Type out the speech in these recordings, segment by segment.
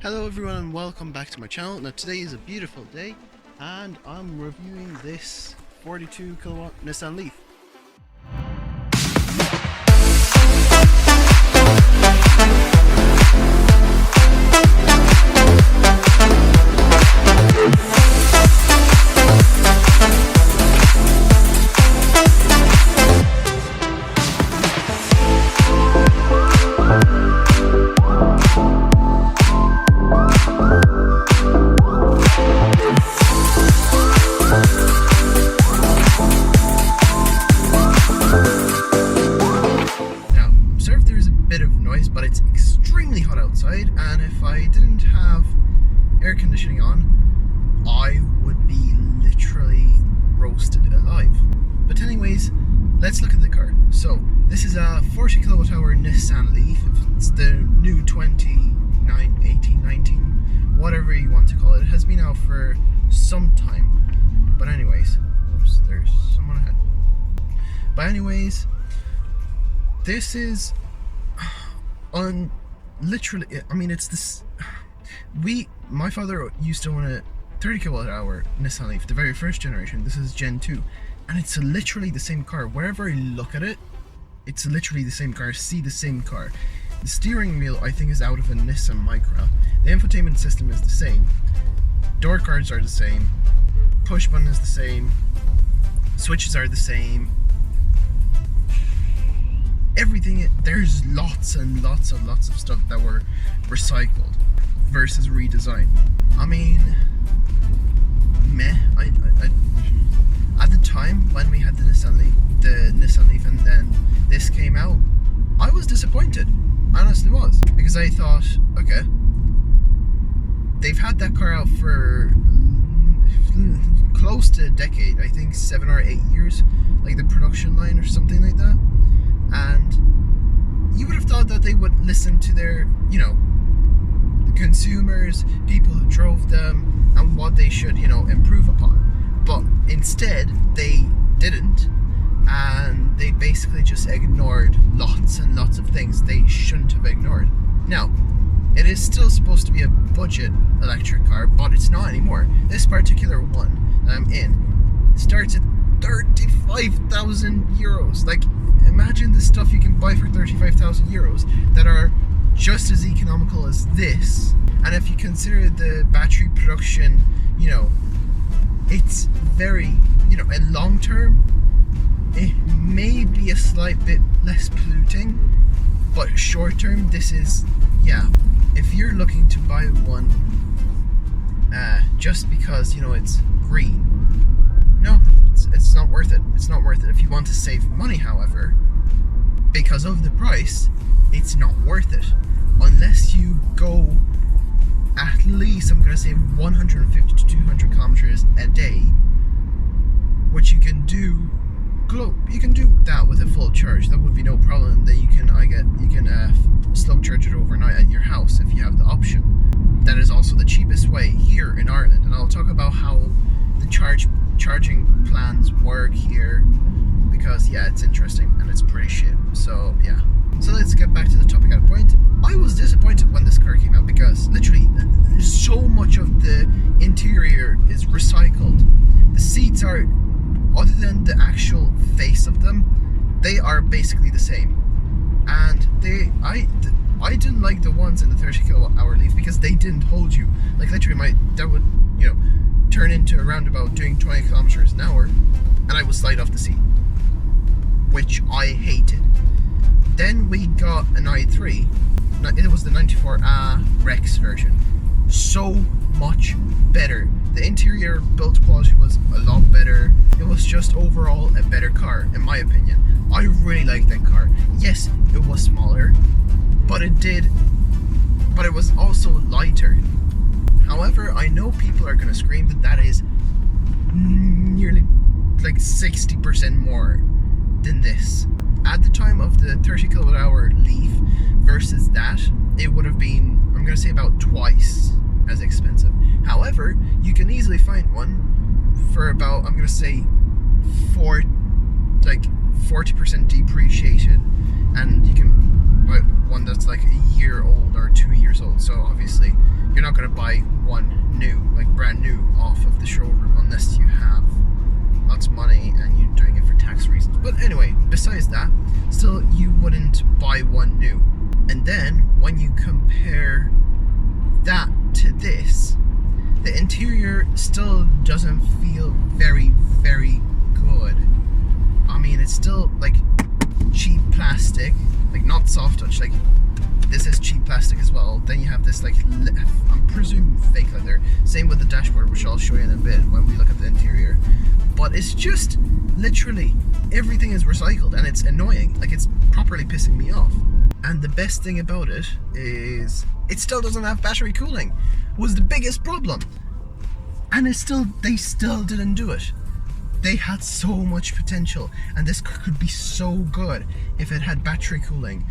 Hello everyone and welcome back to my channel. Now today is a beautiful day and I'm reviewing this 42 kilowatt Nissan Leaf. But it's extremely hot outside, and if I didn't have air conditioning on, I would be literally roasted alive. But anyways, let's look at the car. So this is a 40 kilowatt hour Nissan Leaf. It's the new 18, 19, whatever you want to call it. It has been out for some time. But anyways, oops, there's someone ahead. But anyways, this is literally, I mean, it's this. My father used to own a 30 kilowatt hour Nissan Leaf, the very first generation. This is Gen 2, and it's literally the same car. Wherever I look at it, it's literally the same car. See the same car. The steering wheel, I think, is out of a Nissan Micra. The infotainment system is the same. Door cards are the same. Push button is the same. Switches are the same. Everything, there's lots and lots of stuff that were recycled versus redesigned. I mean, meh. I at the time when we had the Nissan Leaf and then this came out, I was disappointed. I honestly was, because I thought, okay, they've had that car out for close to a decade. I think 7 or 8 years, like the production line or something like that. And you would have thought that they would listen to their, the consumers, people who drove them, and what they should, improve upon. But instead, they didn't, and they basically just ignored lots and lots of things they shouldn't have ignored. Now, it is still supposed to be a budget electric car, but it's not anymore. This particular one that I'm in starts at 35,000 euros. Like, imagine the stuff you can buy for 35,000 euros that are just as economical as this. And if you consider the battery production, it's very, in long term, it may be a slight bit less polluting, but short term, this is, if you're looking to buy one just because, it's green, no, it's not worth it. It's not worth it. If you want to save money, however, because of the price, it's not worth it. Unless you go at least, I'm going to say 150 to 200 kilometers a day, which you can do. You can do that with a full charge. That would be no problem. Then you can slow charge it overnight at your house if you have the option. That is also the cheapest way here in Ireland, and I'll talk about how the charging plans work here, because it's interesting and it's pretty shit. So let's get back to the topic at a point. I was disappointed when this car came out because literally so much of the interior is recycled. The seats are, other than the actual face of them, they are basically the same. And I didn't like the ones in the 30 kilowatt hour Leaf because they didn't hold you. Like, literally that would turn into a roundabout doing 20 kilometers an hour, and I would slide off the seat, which I hated. Then we got an i3. It was the 94A Rex version. So much better. The interior build quality was a lot better. It was just overall a better car, in my opinion. I really liked that car. Yes, it was smaller, but it was also lighter. However, I know people are going to scream that that is nearly like 60% more than this. At the time of the 30 kilowatt hour Leaf versus that, it would have been, I'm going to say, about twice as expensive. However, you can easily find one for about, I'm going to say, 40% depreciated, and you can buy one that's like a year old or 2 years old. So obviously not going to buy one new, like brand new, off of the showroom unless you have lots of money and you're doing it for tax reasons. But anyway, besides that, still you wouldn't buy one new. And then when you compare that to this, the interior still doesn't feel very, very good. I mean, it's still like cheap plastic, like not soft touch, like this is cheap plastic as well. Then you have this like, I'm presuming fake leather. Same with the dashboard, which I'll show you in a bit when we look at the interior. But it's just literally everything is recycled, and it's annoying. Like, it's properly pissing me off. And the best thing about it is it still doesn't have battery cooling. Was the biggest problem. And they still didn't do it. They had so much potential, and this could be so good if it had battery cooling.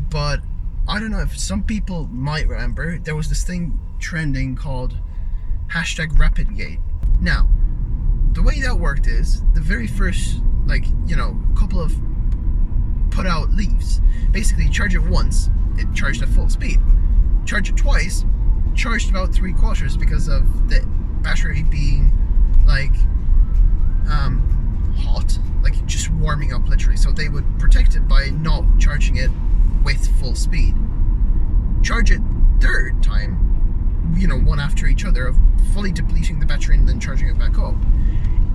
But I don't know if some people might remember, there was this thing trending called #RapidGate. Now, the way that worked is the very first, like, you know, couple of put out leaves, basically charge it once, it charged at full speed. Charge it twice, charged about 3/4 because of the battery being like hot, like just warming up literally. So they would protect it by not charging it with full speed. Charge it third time, you know, one after each other, of fully depleting the battery and then charging it back up.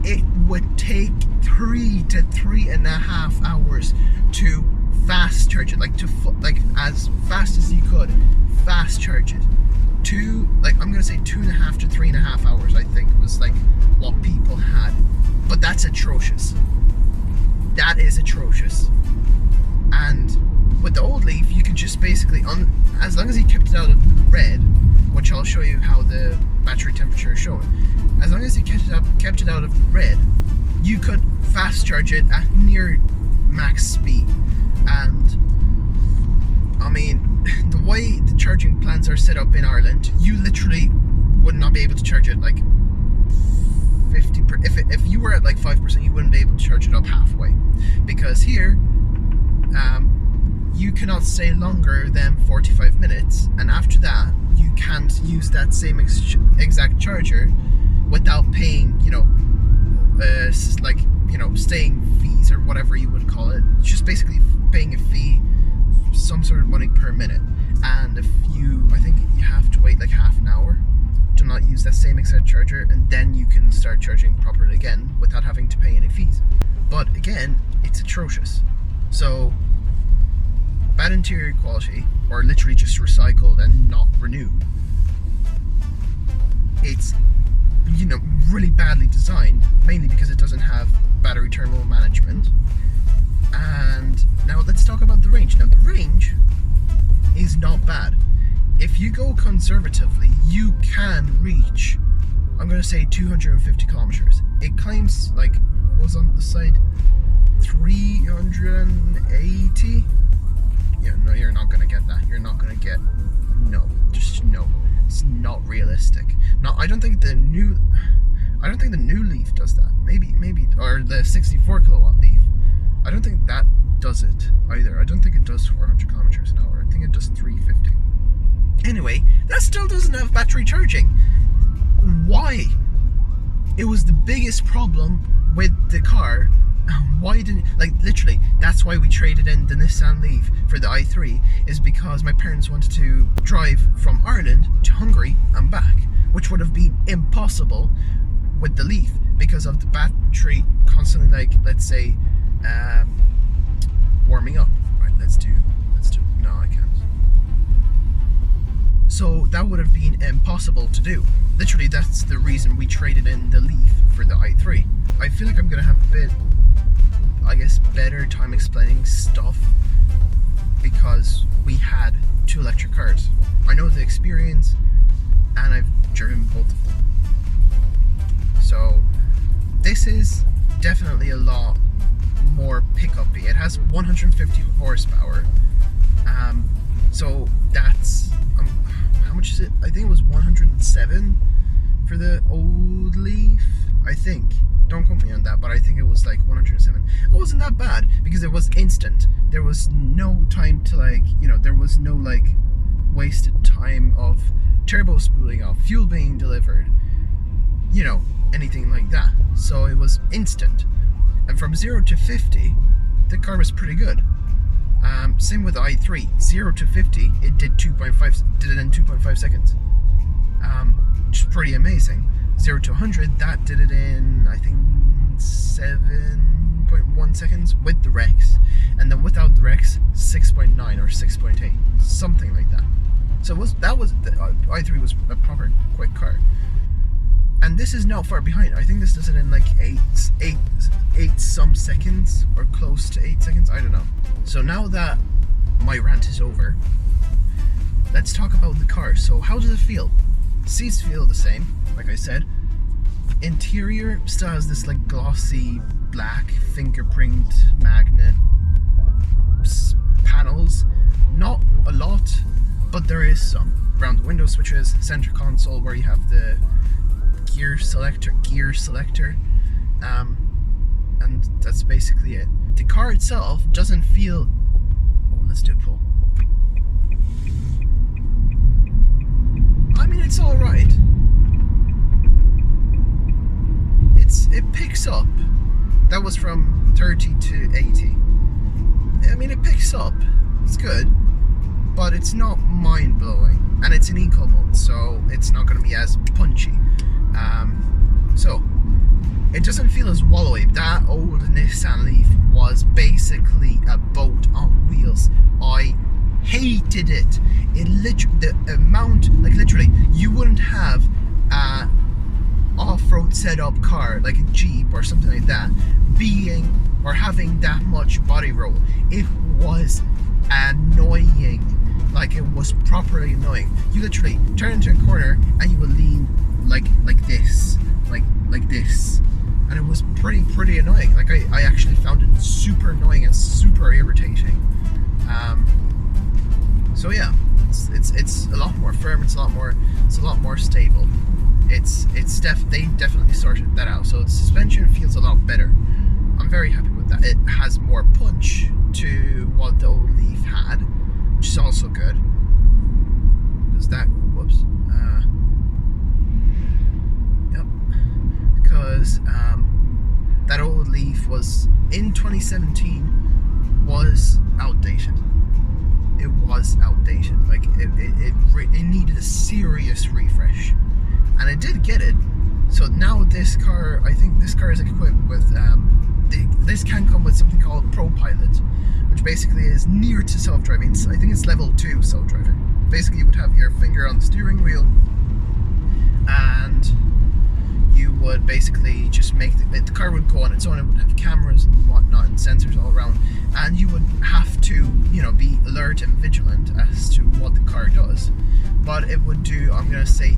It would take 3 to 3.5 hours to fast charge it, like like as fast as you could fast charge it. I'm gonna say 2.5 to 3.5 hours, I think, was like what people had. But that's atrocious. That is atrocious. And with the old Leaf, you could just basically, as long as you kept it out of red, which I'll show you how the battery temperature is shown. As long as you kept it out of red, you could fast charge it at near max speed. And I mean, the way the charging plants are set up in Ireland, you literally would not be able to charge it like 50%. If you were at like 5%, you wouldn't be able to charge it up halfway, because here you cannot stay longer than 45 minutes, and after that you can't use that same exact charger without paying, you know, like, you know, staying fees or whatever you would call it. It's just basically paying a fee, some sort of money per minute. And I think you have to wait like half an hour to not use that same exact charger, and then you can start charging properly again without having to pay any fees. But again, it's atrocious. So bad interior quality, or literally just recycled and not renewed. It's, you know, really badly designed, mainly because it doesn't have battery thermal management. And now let's talk about the range. Now the range is not bad. If you go conservatively, you can reach, I'm going to say 250 kilometers. It claims, like, what was on the side, 380? Yeah, no, you're not going to get that. You're not going to get, no, just no. It's not realistic. No, I don't think the new Leaf does that. Maybe, or the 64 kilowatt Leaf. I don't think that does it either. I don't think it does 400 kilometers an hour. I think it does 350. Anyway, that still doesn't have battery charging. Why? It was the biggest problem with the car. Why didn't, like, literally, that's why we traded in the Nissan Leaf for the i3, is because my parents wanted to drive from Ireland to Hungary and back, which would have been impossible with the Leaf because of the battery constantly, like, let's say, warming up. Right, let's do, no, I can't. So that would have been impossible to do. Literally, that's the reason we traded in the Leaf for the i3. I feel like I'm gonna have a bit, I guess, better time explaining stuff because we had 2 electric cars. I know the experience, and I've driven both of them. So this is definitely a lot more pickup-y. It has 150 horsepower. So that's how much is it? I think it was 107 for the old Leaf, I think. Don't quote me on that, but I think it was like 107. It wasn't that bad because it was instant. There was no time to, like, you know, there was no like wasted time of turbo spooling off, fuel being delivered, you know, anything like that. So it was instant. And from 0 to 50, the car was pretty good. Same with the i3, 0 to 50, it did 2.5 seconds. Which is pretty amazing. 0 to 100, that did it in, I think, 7.1 seconds with the Rex, and then without the Rex, 6.9 or 6.8, something like that. So the i3 was a proper quick car. And this is not far behind. I think this does it in like eight some seconds, or close to 8 seconds, I don't know. So now that my rant is over, let's talk about the car. So how does it feel? Seats feel the same, like I said. Interior still has this like glossy black fingerprint magnet panels. Not a lot, but there is some. Around the window switches, center console where you have the gear selector, and that's basically it. The car itself doesn't feel... Oh, let's do a pull. I mean, it's alright. It picks up. That was from 30 to 80. I mean, it picks up. It's good, but it's not mind-blowing. And it's in eco mode, so it's not going to be as punchy. So it doesn't feel as wallowy. That old Nissan Leaf was basically a boat on wheels. I hated it. The amount, like literally, you wouldn't have a off-road setup car like a Jeep or something like that having that much body roll. It was annoying. Like, it was properly annoying. You literally turn into a corner and you would lean like this, like this, and it was pretty annoying. Like, I actually found it super annoying and super irritating. So yeah, it's a lot more firm. It's a lot more stable. They definitely sorted that out. So the suspension feels a lot better. I'm very happy with that. It has more punch to what the old Leaf had, which is also good. Because that, whoops. Yep. Because that old Leaf was in 2017 was outdated. It was outdated. Like it needed a serious refresh, and it did get it. So now this car, I think this car is equipped with this can come with something called ProPilot, which basically is near to self-driving. I think it's level 2 self-driving. Basically, you would have your finger on the steering wheel, and you would basically just make the car would go on its own. It would have cameras and whatnot and sensors all around, and you would have to, be alert and vigilant as to what the car does. But it would do, I'm gonna say,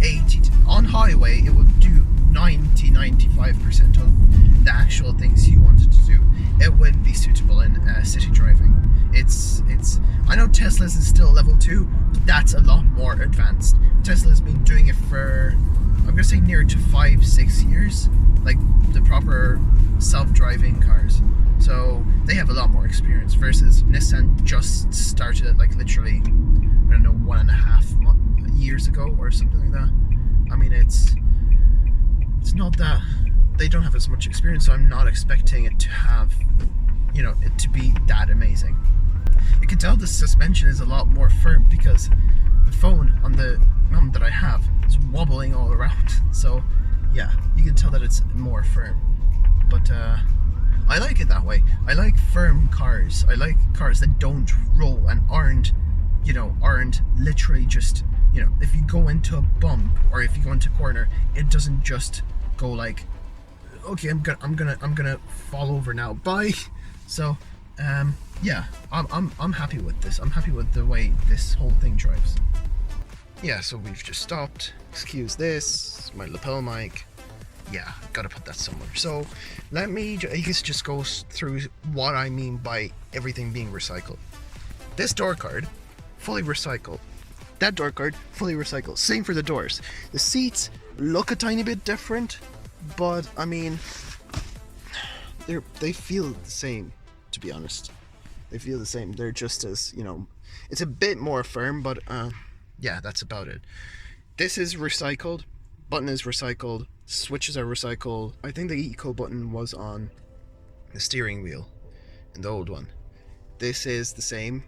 80 on highway. It would do 95% of the actual things you wanted to do. It wouldn't be suitable in city driving. I know Tesla's is still level 2, but that's a lot more advanced. Tesla's been doing it for, I'm gonna say, near to 5-6 years, like the proper self-driving cars. So they have a lot more experience versus Nissan just started it like literally, I don't know, 1.5 years ago or something like that. I mean, it's not that they don't have as much experience, so I'm not expecting it to have, it to be that amazing. You can tell the suspension is a lot more firm because the phone on the mount that I have is wobbling all around. So yeah, you can tell that it's more firm. But I like it that way. I like firm cars. I like cars that don't roll and aren't literally just, if you go into a bump or if you go into a corner, it doesn't just go like, okay, I'm gonna fall over now, bye. So yeah, I'm happy with this. I'm happy with the way this whole thing drives. Yeah, so we've just stopped. Excuse this, my lapel mic. Yeah, gotta put that somewhere. So let me just go through what I mean by everything being recycled. This door card, fully recycled. That door card, fully recycled. Same for the doors. The seats look a tiny bit different, but I mean, they feel the same, to be honest. They feel the same. They're just as, it's a bit more firm, but yeah, that's about it. This is recycled. Button is recycled. Switches are recycled. I think the eco button was on the steering wheel in the old one. This is the same.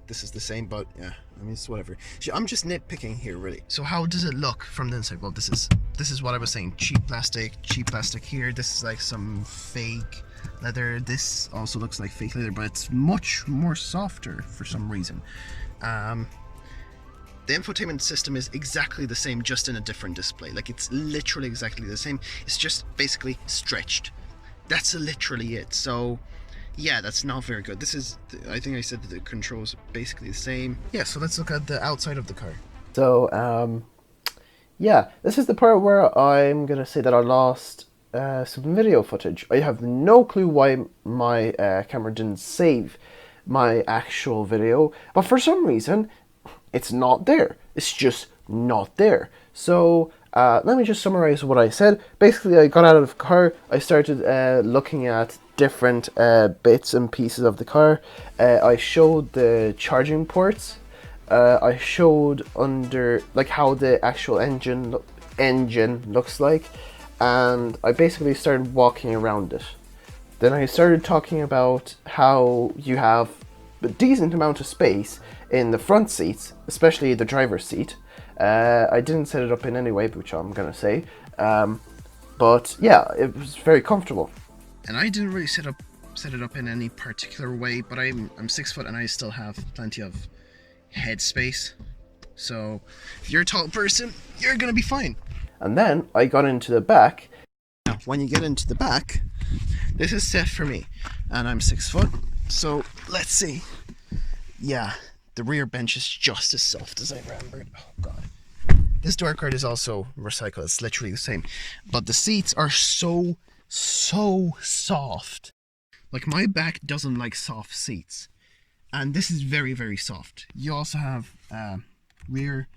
This is the same, but yeah, I mean, it's whatever. I'm just nitpicking here, really. So how does it look from the inside? Well, this is what I was saying. Cheap plastic here. This is like some fake leather. This also looks like fake leather, but it's much more softer for some reason. The infotainment system is exactly the same, just in a different display. Like, it's literally exactly the same. It's just basically stretched. That's literally it. So yeah, that's not very good. This is, I think I said that the controls are basically the same. Yeah, so let's look at the outside of the car. So, yeah, this is the part where I'm going to say that I lost some video footage. I have no clue why my camera didn't save my actual video, but for some reason, it's not there. It's just not there. So, let me just summarize what I said. Basically, I got out of the car, I started looking at different bits and pieces of the car. I showed the charging ports. I showed under, like, how the actual engine looks like, and I basically started walking around it. Then I started talking about how you have a decent amount of space in the front seats, especially the driver's seat. I didn't set it up in any way, which I'm gonna say, but yeah, it was very comfortable. And I didn't really set it up in any particular way, but I'm 6 foot and I still have plenty of head space. So if you're a tall person, you're gonna be fine. And then I got into the back. Now, when you get into the back, this is set for me, and I'm 6 foot. So let's see. Yeah, the rear bench is just as soft as I remembered. Oh god. This door card is also recycled. It's literally the same, but the seats are so soft. Like, my back doesn't like soft seats, and this is very, very soft. You also have rear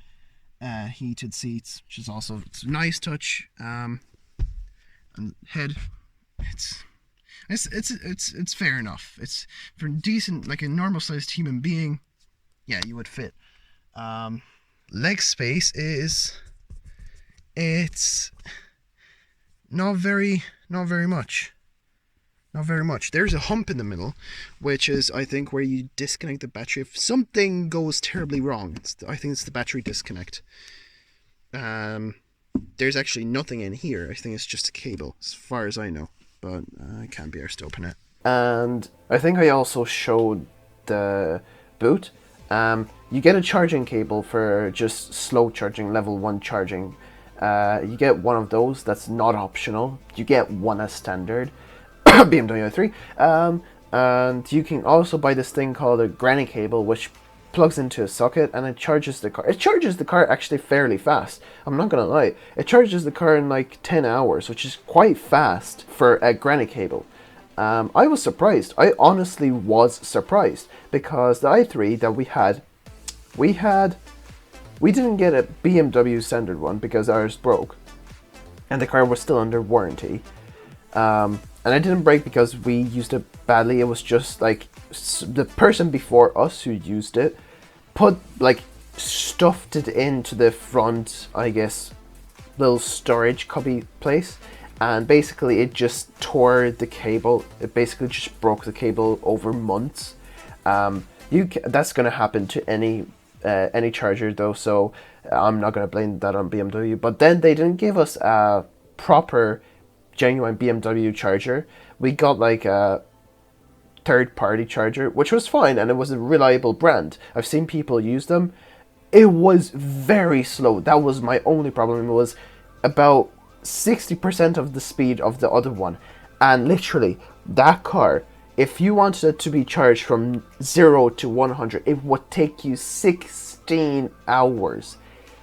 heated seats, which is also, it's a nice touch. And head, it's fair enough. It's for decent, like a normal sized human being. Yeah, you would fit. Leg space is, it's not very much. Not very much. There's a hump in the middle, which is, I think, where you disconnect the battery if something goes terribly wrong. I think it's the battery disconnect. There's actually nothing in here. I think it's just a cable, as far as I know. But I can't be arsed to open it. And I think I also showed the boot. You get a charging cable for just slow charging, level 1 charging. You get one of those. That's not optional. You get one as standard. BMW i3. And you can also buy this thing called a granny cable, which plugs into a socket and it charges the car. It charges the car actually fairly fast. I'm not gonna lie. It charges the car in like 10 hours, which is quite fast for a granny cable. I was surprised. I honestly was surprised, because the i3 that we didn't get a BMW standard one because ours broke and the car was still under warranty. And it didn't break because we used it badly. It was just like the person before us who used it stuffed it into the front, I guess, little storage cubby place, and basically it just tore the cable. It basically just broke the cable over months. That's going to happen to any charger though, so I'm not going to blame that on BMW. But then they didn't give us a proper genuine BMW charger. We got like a third-party charger, which was fine, and it was a reliable brand. I've seen people use them. It was very slow. That was my only problem. It was about 60% of the speed of the other one, and literally that car, if you wanted it to be charged from 0 to 100, it would take you 16 hours.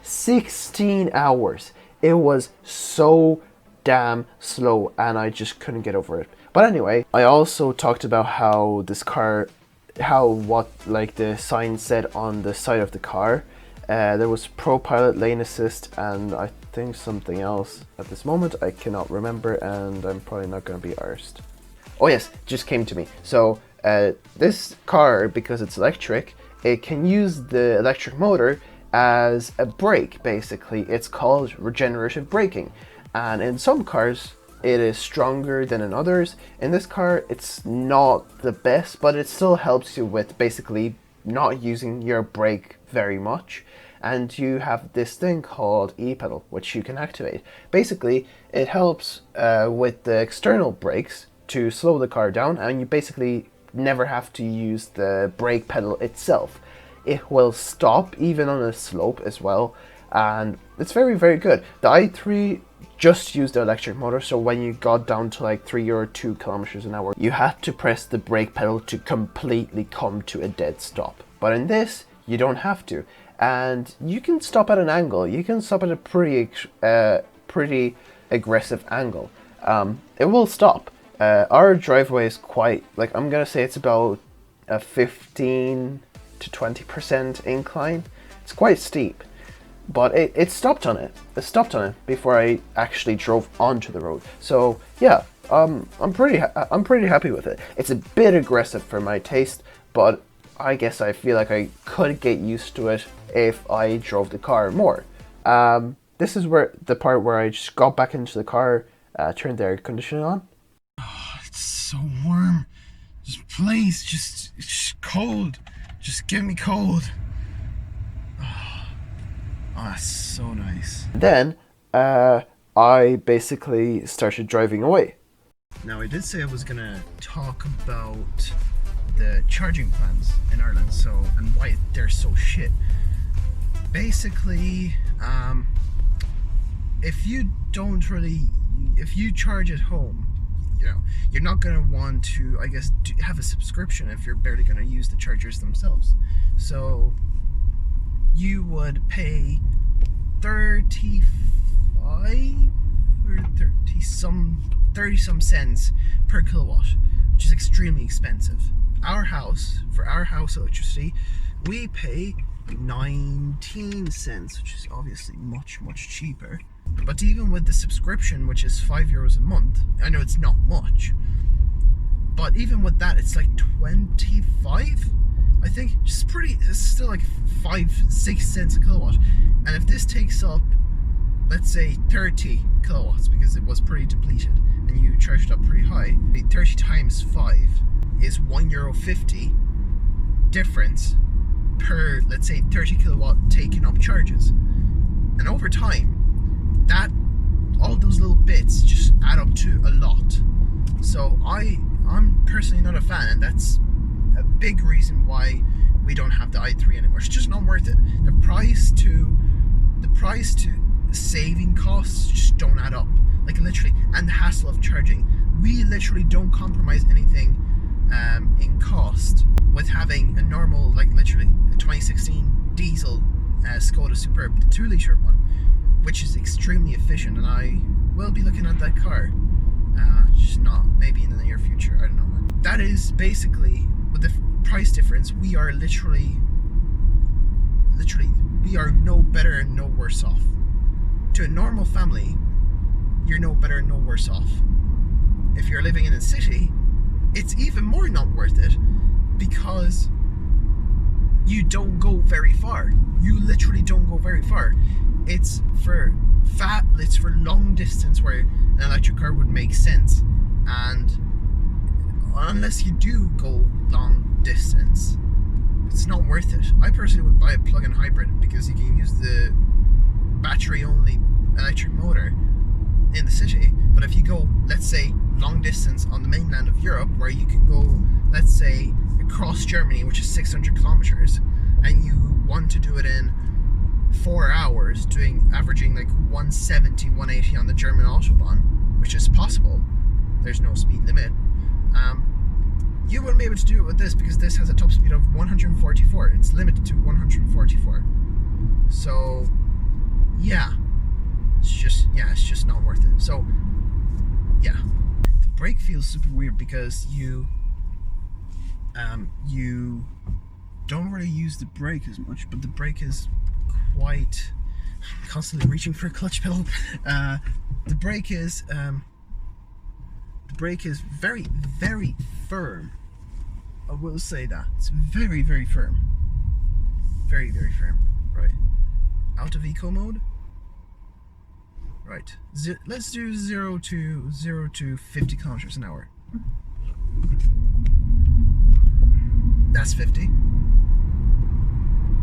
16 hours. It was so damn slow, and I just couldn't get over it. But anyway, I also talked about how this car, what the sign said on the side of the car. There was ProPilot, lane assist, and I think something else. At this moment, I cannot remember, and I'm probably not going to be arsed. Oh yes, just came to me. So this car, because it's electric, it can use the electric motor as a brake, basically. It's called regenerative braking. And in some cars, it is stronger than in others. In this car, it's not the best, but it still helps you with basically not using your brake very much. And you have this thing called e-pedal, which you can activate. Basically, it helps with the external brakes to slow the car down, and you basically never have to use the brake pedal itself. It will stop even on a slope as well, and it's very, very good. The i3 just used the electric motor, so when you got down to like 3 or 2 kilometers an hour, you had to press the brake pedal to completely come to a dead stop. But in this, you don't have to, and you can stop at an angle. You can stop at a pretty aggressive angle. It will stop. Our driveway is quite, like, I'm gonna say it's about a 15 to 20% incline. It's quite steep, but it stopped on it. It stopped on it before I actually drove onto the road. So yeah, I'm pretty happy with it. It's a bit aggressive for my taste, but I guess I feel like I could get used to it if I drove the car more. This is where the part where I just got back into the car, turned the air conditioning on. Oh, it's so warm. Just please, just cold. Just give me cold. Oh, that's so nice. Then I basically started driving away. Now, I did say I was gonna talk about the charging plans in Ireland, and why they're so shit. Basically, if you charge at home, you're not gonna want to, I guess, have a subscription if you're barely gonna use the chargers themselves. So you would pay 35 or 30 some cents per kilowatt, which is extremely expensive. For our house electricity, we pay 19 cents, which is obviously much cheaper. But even with the subscription, which is €5 a month, I know it's not much, but even with that, it's like 25, I think. It's still like 5-6 cents a kilowatt. And if this takes up, let's say 30 kilowatts, because it was pretty depleted, and you charged up pretty high, 30 times 5 is €1.50 difference per, let's say, 30 kilowatt taken up charges. And over time, all those little bits just add up to a lot. So I'm personally not a fan, and that's a big reason why we don't have the i3 anymore. It's just not worth it. The price to saving costs just don't add up. Like, literally, and the hassle of charging. We literally don't compromise anything in cost with having a normal, like, literally a 2016 diesel Skoda Superb, the 2-litre one, which is extremely efficient, and I will be looking at that car. Just not maybe in the near future, I don't know. That is basically, with the price difference, we are literally we are no better and no worse off. To a normal family, you're no better and no worse off. If you're living in a city, it's even more not worth it, because you don't go very far. You literally don't go very far. It's for long distance where an electric car would make sense, and unless you do go long distance, it's not worth it. I personally would buy a plug-in hybrid, because you can use the battery-only electric motor in the city. But if you go, let's say, long distance on the mainland of Europe, where you can go, let's say, across Germany, which is 600 kilometers, and you want to do it in 4 hours, averaging like 170, 180 on the German Autobahn, which is possible. There's no speed limit. You wouldn't be able to do it with this, because this has a top speed of 144. It's limited to 144. So yeah, it's just not worth it. So yeah, the brake feels super weird, because you don't really use the brake as much, but the brake is quite, I'm constantly reaching for a clutch pedal. The brake is very, very firm. I will say that it's very, very firm. Very, very firm. Right. out of eco mode. Right, let's do 0 to 50 kilometers an hour. That's 50.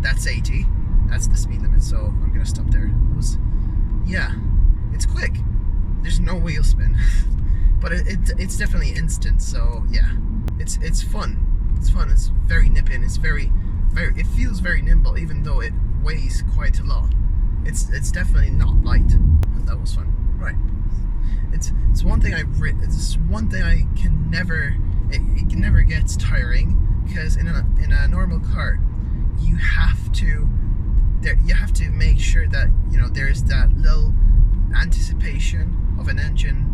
That's 80. That's the speed limit, so I'm gonna stop there. Yeah, it's quick. There's no wheel spin, but it's definitely instant. So yeah, it's fun. It's fun. It's very nipping. It's very. It feels very nimble, even though it weighs quite a lot. It's definitely not light. That was fun. Right. It's one thing it's one thing I can never. It never gets tiring, because in a normal car, you have to make sure that there's that little anticipation of an engine,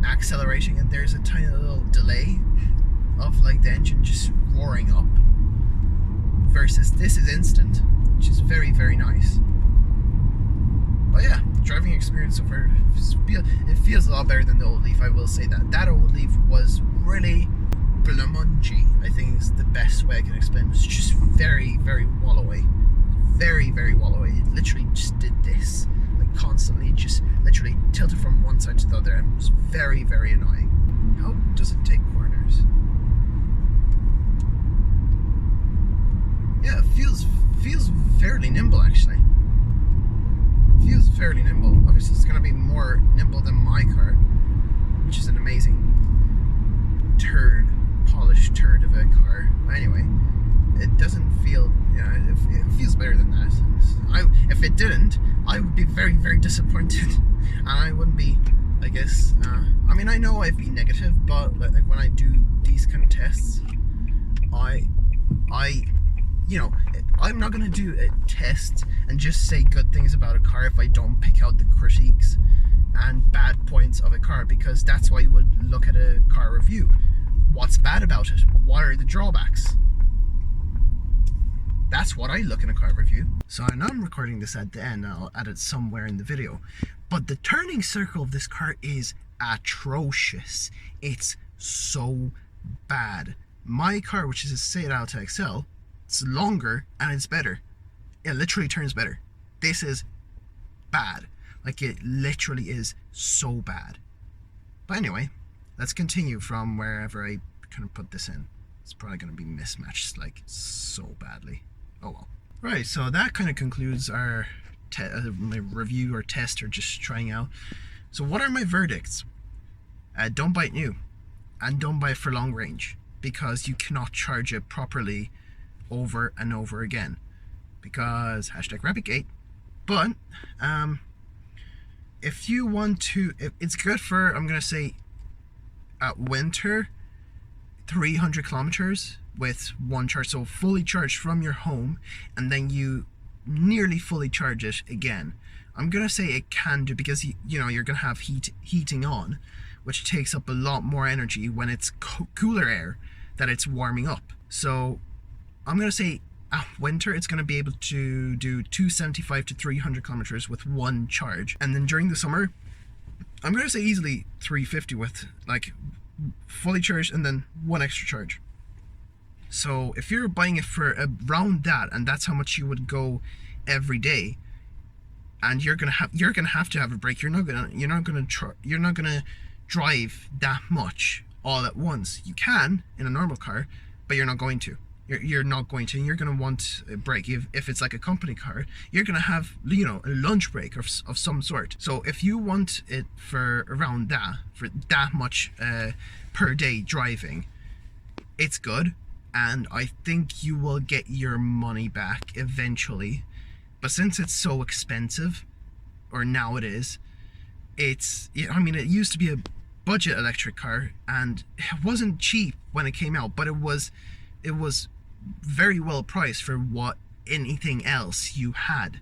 accelerating, and there's a tiny little delay of like the engine just roaring up. Versus this is instant, which is very, very nice. But yeah, driving experience so far, it feels a lot better than the old Leaf. I will say that. That old Leaf was really blamungy, I think is the best way I can explain. It was just very, very wallowy. Very, very wallowy. It literally just did this. Like constantly just literally tilted from one side to the other, and it was very, very annoying. How does it take corners? Yeah, it feels fairly nimble actually. Feels fairly nimble. Obviously it's gonna be more nimble than my car, which is an amazing polished turd of a car. But anyway, it doesn't feel, it feels better than that. If it didn't, I would be very, very disappointed, and I wouldn't be, I guess, I mean, I know I'd be negative, but like when I do these kind of tests, I'm not going to do a test and just say good things about a car if I don't pick out the critiques and bad points of a car, because that's why you would look at a car review. What's bad about it? What are the drawbacks? That's what I look in a car review. So I know I'm recording this at the end, I'll add it somewhere in the video, but the turning circle of this car is atrocious. It's so bad. My car, which is a Seat Alta XL, it's longer and it's better. It literally turns better. This is bad. Like, it literally is so bad. But anyway, let's continue from wherever I kind of put this in. It's probably going to be mismatched like so badly. Oh well. Right, so that kind of concludes our my review or test or just trying out. So what are my verdicts? Don't buy it new, and don't buy it for long range, because you cannot charge it properly over and over again, because #RapidGate. But if you want to, it's good for, I'm gonna say, at winter, 300 kilometers with one charge, so fully charged from your home, and then you nearly fully charge it again. I'm gonna say it can do, because you're gonna have heating on, which takes up a lot more energy when it's cooler air that it's warming up. So I'm gonna say at winter it's gonna be able to do 275 to 300 kilometers with one charge, and then during the summer I'm gonna say easily 350 with like fully charged and then one extra charge. So if you're buying it for around that, and that's how much you would go every day, and you're gonna have to have a break. You're not gonna drive that much all at once. You can in a normal car, but you're not going to. You're not going to. And you're gonna want a break. If it's like a company car, you're gonna have a lunch break of some sort. So if you want it for around that, for that much per day driving, it's good. And I think you will get your money back eventually. But since it's so expensive, or now it is, it used to be a budget electric car, and it wasn't cheap when it came out, but it was very well priced for what anything else you had,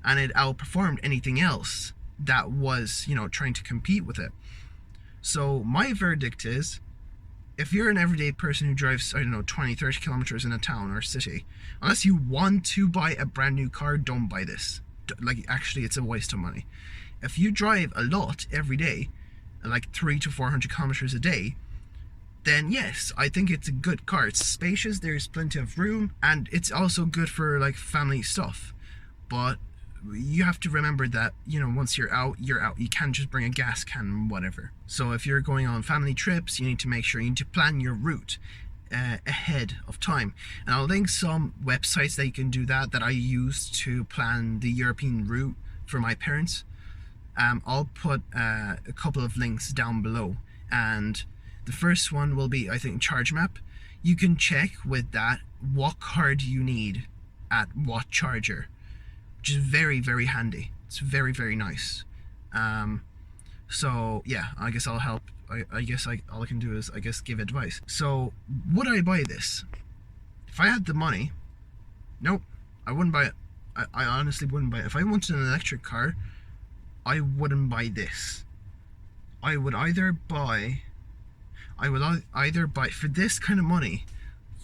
and it outperformed anything else that was trying to compete with it. So my verdict is, if you're an everyday person who drives, 20-30 kilometers in a town or city, unless you want to buy a brand new car, don't buy this. Like, actually, it's a waste of money. If you drive a lot every day, like 300 to 400 kilometers a day, then yes, I think it's a good car. It's spacious, there's plenty of room, and it's also good for like family stuff. but you have to remember that, you know, once you're out, you're out. You can't just bring a gas can, whatever. So if you're going on family trips, you need to make sure you need to plan your route ahead of time. And I'll link some websites that you can do that I use to plan the European route for my parents. I'll put a couple of links down below, and the first one will be, I think, Charge Map. You can check with that what card you need at what charger, which is very, very handy. It's very, very nice. So yeah, I guess I'll help. I guess all I can do is, I guess, give advice. So would I buy this? If I had the money, nope, I wouldn't buy it. I honestly wouldn't buy it. If I wanted an electric car, I wouldn't buy this. I would either buy, for this kind of money,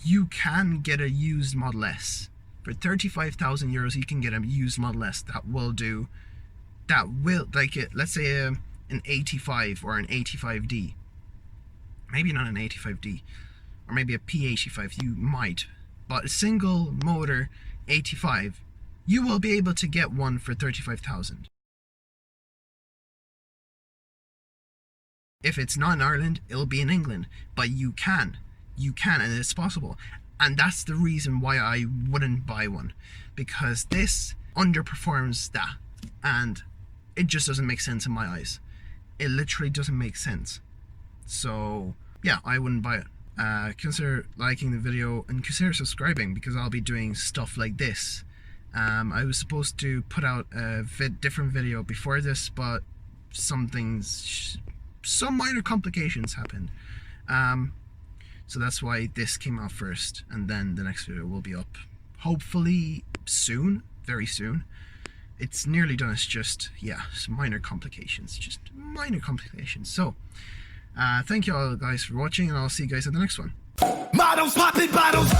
you can get a used Model S. For 35,000 euros, you can get a used Model S that will, like, let's say an 85 or an 85D. Maybe not an 85D, or maybe a P85, you might. But a single motor 85, you will be able to get one for 35,000. If it's not in Ireland, it'll be in England, but you can, and it's possible. And that's the reason why I wouldn't buy one, because this underperforms that, and it just doesn't make sense in my eyes. It literally doesn't make sense. So yeah, I wouldn't buy it. Consider liking the video and consider subscribing, because I'll be doing stuff like this. I was supposed to put out a different video before this, but some minor complications happened. So that's why this came out first, and then the next video will be up hopefully soon, very soon. It's nearly done. It's just, yeah, some minor complications, So thank you all guys for watching, and I'll see you guys at the next one. Models popping bottles.